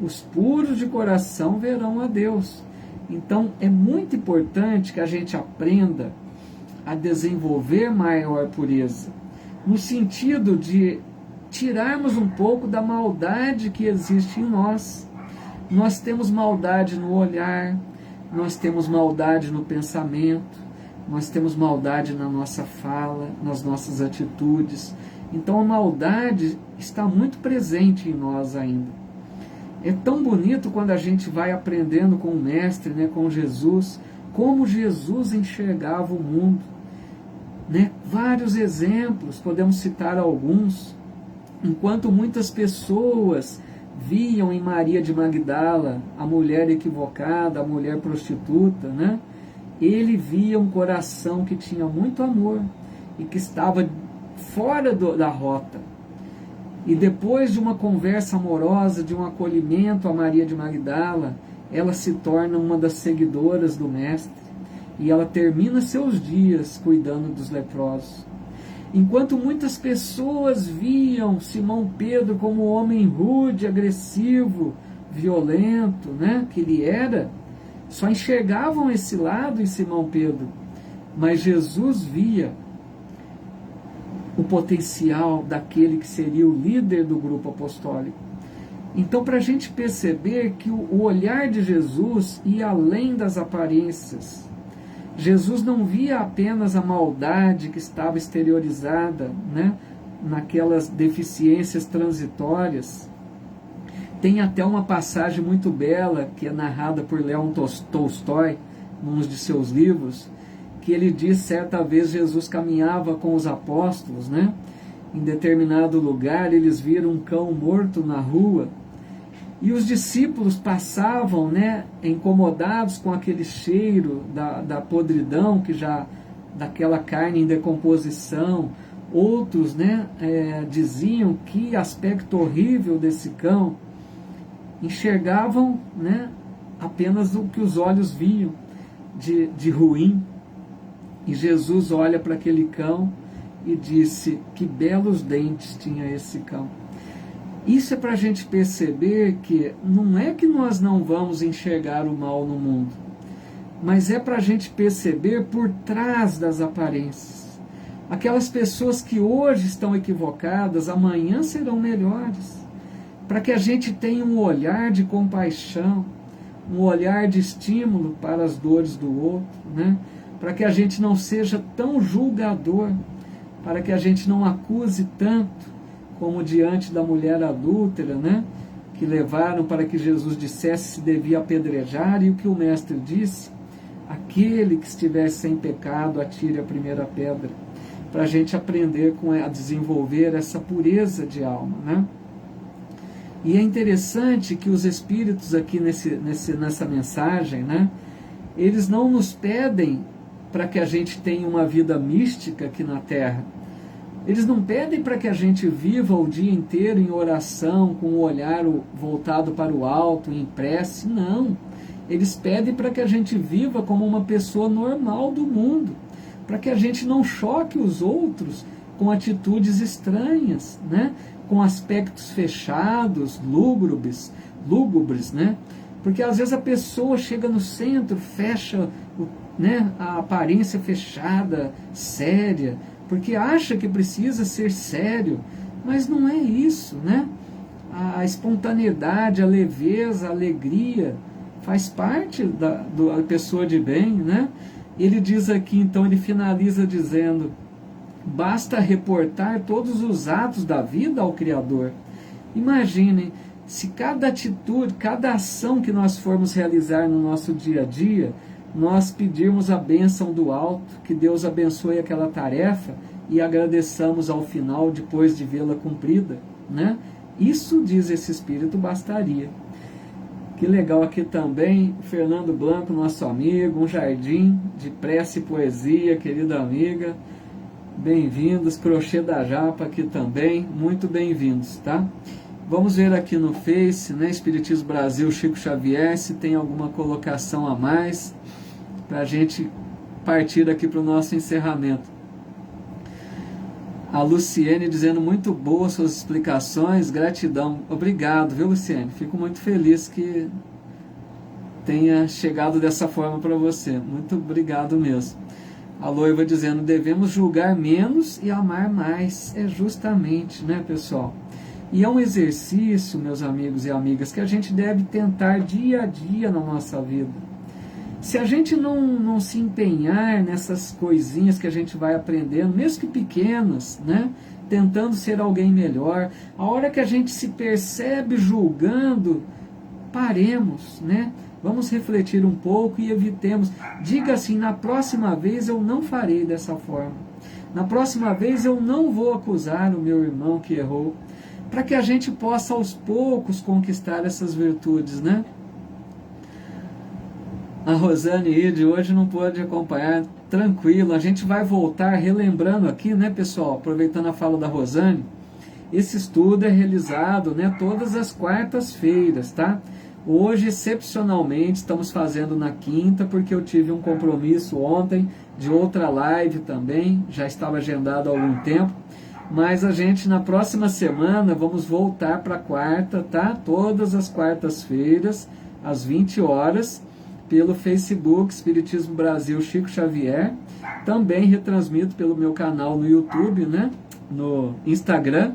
Os puros de coração verão a Deus. Então, é muito importante que a gente aprenda a desenvolver maior pureza, no sentido de tirarmos um pouco da maldade que existe em nós. Nós temos maldade no olhar, nós temos maldade no pensamento, nós temos maldade na nossa fala, nas nossas atitudes. Então a maldade está muito presente em nós ainda. É tão bonito quando a gente vai aprendendo com o Mestre, né, com Jesus, como Jesus enxergava o mundo. Né? Vários exemplos, podemos citar alguns. Enquanto muitas pessoas viam em Maria de Magdala a mulher equivocada, a mulher prostituta, né? Ele via um coração que tinha muito amor e que estava fora da rota. E depois de uma conversa amorosa, de um acolhimento a Maria de Magdala, ela se torna uma das seguidoras do Mestre e ela termina seus dias cuidando dos leprosos. Enquanto muitas pessoas viam Simão Pedro como um homem rude, agressivo, violento, né, que ele era, só enxergavam esse lado em Simão Pedro. Mas Jesus via o potencial daquele que seria o líder do grupo apostólico. Então, para a gente perceber que o olhar de Jesus ia além das aparências. Jesus não via apenas a maldade que estava exteriorizada, né, naquelas deficiências transitórias. Tem até uma passagem muito bela, que é narrada por Leon Tolstói, num de seus livros, que ele diz, certa vez Jesus caminhava com os apóstolos, né, em determinado lugar, eles viram um cão morto na rua, e os discípulos passavam, né, incomodados com aquele cheiro da podridão, que já daquela carne em decomposição. Outros, né, diziam que aspecto horrível desse cão. Enxergavam, né, apenas o que os olhos viam de ruim. E Jesus olha para aquele cão e disse: que belos dentes tinha esse cão. Isso é para a gente perceber que não é que nós não vamos enxergar o mal no mundo, mas é para a gente perceber por trás das aparências. Aquelas pessoas que hoje estão equivocadas, amanhã serão melhores. Para que a gente tenha um olhar de compaixão, um olhar de estímulo para as dores do outro, né? Para que a gente não seja tão julgador, para que a gente não acuse tanto, como diante da mulher adúltera, né, que levaram para que Jesus dissesse se devia apedrejar, e o que o Mestre disse: aquele que estivesse sem pecado, atire a primeira pedra, para a gente aprender a desenvolver essa pureza de alma, né? E é interessante que os Espíritos aqui nessa mensagem, né, eles não nos pedem para que a gente tenha uma vida mística aqui na Terra. Eles não pedem para que a gente viva o dia inteiro em oração, com o olhar voltado para o alto, em prece. Não. Eles pedem para que a gente viva como uma pessoa normal do mundo, para que a gente não choque os outros com atitudes estranhas, né? Com aspectos fechados, lúgubres, né? Porque às vezes a pessoa chega no centro, fecha, né, a aparência fechada, séria, porque acha que precisa ser sério, mas não é isso, né? A espontaneidade, a leveza, a alegria faz parte da pessoa de bem, né? Ele diz aqui, então, ele finaliza dizendo: basta reportar todos os atos da vida ao Criador. Imaginem, se cada atitude, cada ação que nós formos realizar no nosso dia a dia, nós pedirmos a bênção do alto, que Deus abençoe aquela tarefa e agradeçamos ao final, depois de vê-la cumprida, né? Isso, diz esse Espírito, bastaria. Que legal aqui também, Fernando Blanco, nosso amigo, um jardim de prece e poesia, querida amiga. Bem-vindos, Crochê da Japa aqui também, muito bem-vindos, tá? Vamos ver aqui no Face, né, Espiritismo Brasil, Chico Xavier, se tem alguma colocação a mais, para a gente partir aqui para o nosso encerramento. A Luciene dizendo: muito boas suas explicações, gratidão. Obrigado, viu, Luciene? Fico muito feliz que tenha chegado dessa forma para você. Muito obrigado mesmo. A Loiva dizendo, devemos julgar menos e amar mais. É justamente, né, pessoal? E é um exercício, meus amigos e amigas, que a gente deve tentar dia a dia na nossa vida. Se a gente não se empenhar nessas coisinhas que a gente vai aprendendo, mesmo que pequenas, né, tentando ser alguém melhor, a hora que a gente se percebe julgando, paremos, né? Vamos refletir um pouco e evitemos. Diga assim, na próxima vez eu não farei dessa forma. Na próxima vez eu não vou acusar o meu irmão que errou. Para que a gente possa aos poucos conquistar essas virtudes, né? A Rosane Ide hoje não pôde acompanhar, tranquilo. A gente vai voltar relembrando aqui, né, pessoal? Aproveitando a fala da Rosane, esse estudo é realizado, né, todas as quartas-feiras, tá? Hoje, excepcionalmente, estamos fazendo na quinta, porque eu tive um compromisso ontem de outra live também, já estava agendado há algum tempo, mas a gente, na próxima semana, vamos voltar para quarta, tá? Todas as quartas-feiras, às 20 horas, pelo Facebook Espiritismo Brasil Chico Xavier, também retransmito pelo meu canal no YouTube, né? No Instagram,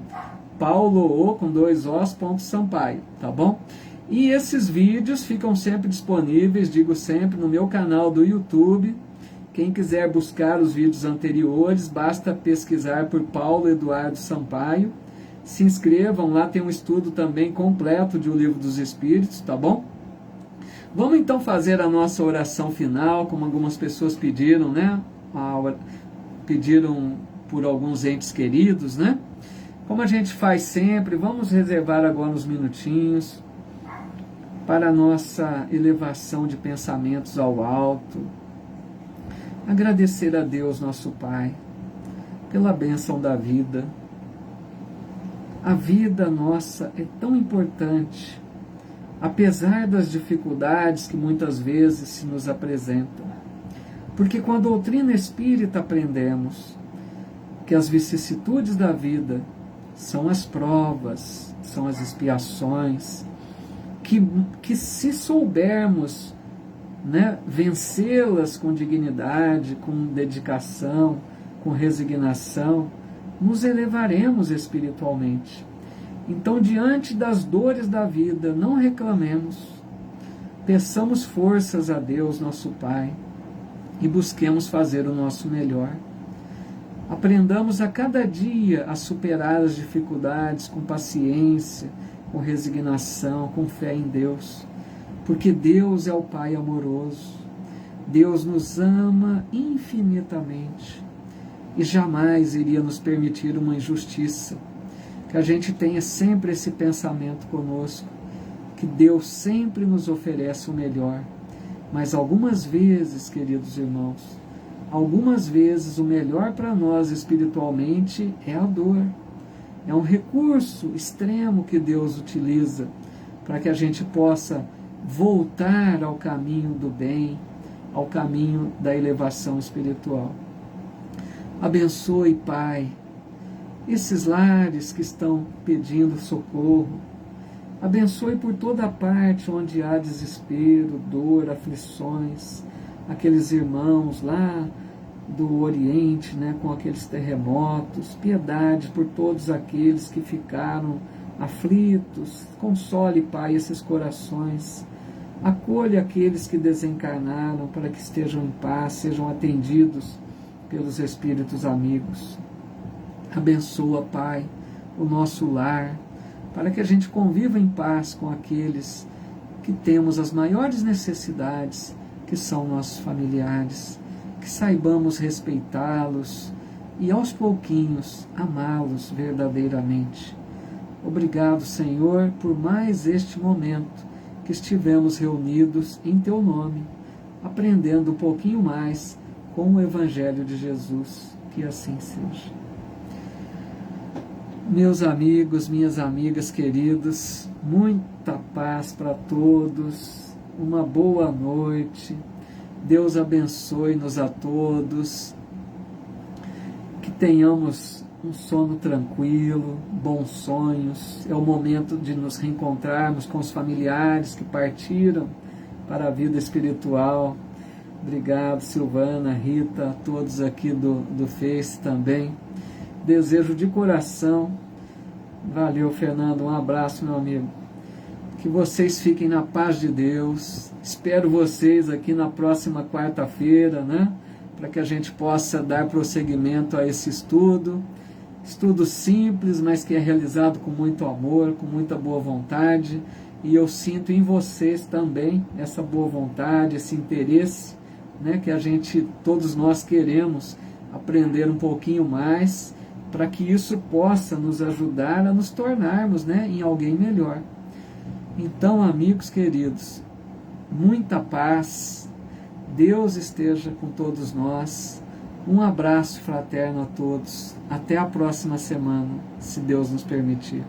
paulo com 2 os.sampaio, tá bom? E esses vídeos ficam sempre disponíveis, digo sempre, no meu canal do YouTube. Quem quiser buscar os vídeos anteriores, basta pesquisar por Paulo Eduardo Sampaio. Se inscrevam, lá tem um estudo também completo de O Livro dos Espíritos, tá bom? Vamos então fazer a nossa oração final, como algumas pessoas pediram, né? Pediram por alguns entes queridos, né? Como a gente faz sempre, vamos reservar agora uns minutinhos para a nossa elevação de pensamentos ao alto. Agradecer a Deus, nosso Pai, pela bênção da vida. A vida nossa é tão importante, apesar das dificuldades que muitas vezes se nos apresentam. Porque com a doutrina espírita aprendemos que as vicissitudes da vida são as provas, são as expiações, que se soubermos, né, vencê-las com dignidade, com dedicação, com resignação, nos elevaremos espiritualmente. Então, diante das dores da vida, não reclamemos, peçamos forças a Deus, nosso Pai, e busquemos fazer o nosso melhor. Aprendamos a cada dia a superar as dificuldades com paciência, com resignação, com fé em Deus, porque Deus é o Pai amoroso, Deus nos ama infinitamente e jamais iria nos permitir uma injustiça. Que a gente tenha sempre esse pensamento conosco, que Deus sempre nos oferece o melhor, mas algumas vezes, queridos irmãos, algumas vezes o melhor para nós espiritualmente é a dor. É um recurso extremo que Deus utiliza para que a gente possa voltar ao caminho do bem, ao caminho da elevação espiritual. Abençoe, Pai, esses lares que estão pedindo socorro. Abençoe por toda parte onde há desespero, dor, aflições, aqueles irmãos lá do Oriente, né, com aqueles terremotos. Piedade por todos aqueles que ficaram aflitos. Console, Pai, esses corações. Acolha aqueles que desencarnaram para que estejam em paz, sejam atendidos pelos espíritos amigos. Abençoa, Pai, o nosso lar, para que a gente conviva em paz com aqueles que temos as maiores necessidades, que são nossos familiares, que saibamos respeitá-los e aos pouquinhos amá-los verdadeiramente. Obrigado, Senhor, por mais este momento que estivemos reunidos em Teu nome, aprendendo um pouquinho mais com o Evangelho de Jesus. Que assim seja. Meus amigos, minhas amigas queridos, muita paz para todos, uma boa noite, Deus abençoe-nos a todos, que tenhamos um sono tranquilo, bons sonhos. É o momento de nos reencontrarmos com os familiares que partiram para a vida espiritual. Obrigado, Silvana, Rita, a todos aqui do Face também. Desejo de coração. Valeu, Fernando, um abraço, meu amigo. Que vocês fiquem na paz de Deus. Espero vocês aqui na próxima quarta-feira, né? Para que a gente possa dar prosseguimento a esse estudo. Estudo simples, mas que é realizado com muito amor, com muita boa vontade. E eu sinto em vocês também essa boa vontade, esse interesse, né? Que a gente, todos nós queremos aprender um pouquinho mais, para que isso possa nos ajudar a nos tornarmos, né, em alguém melhor. Então, amigos queridos, muita paz, Deus esteja com todos nós, um abraço fraterno a todos, até a próxima semana, se Deus nos permitir.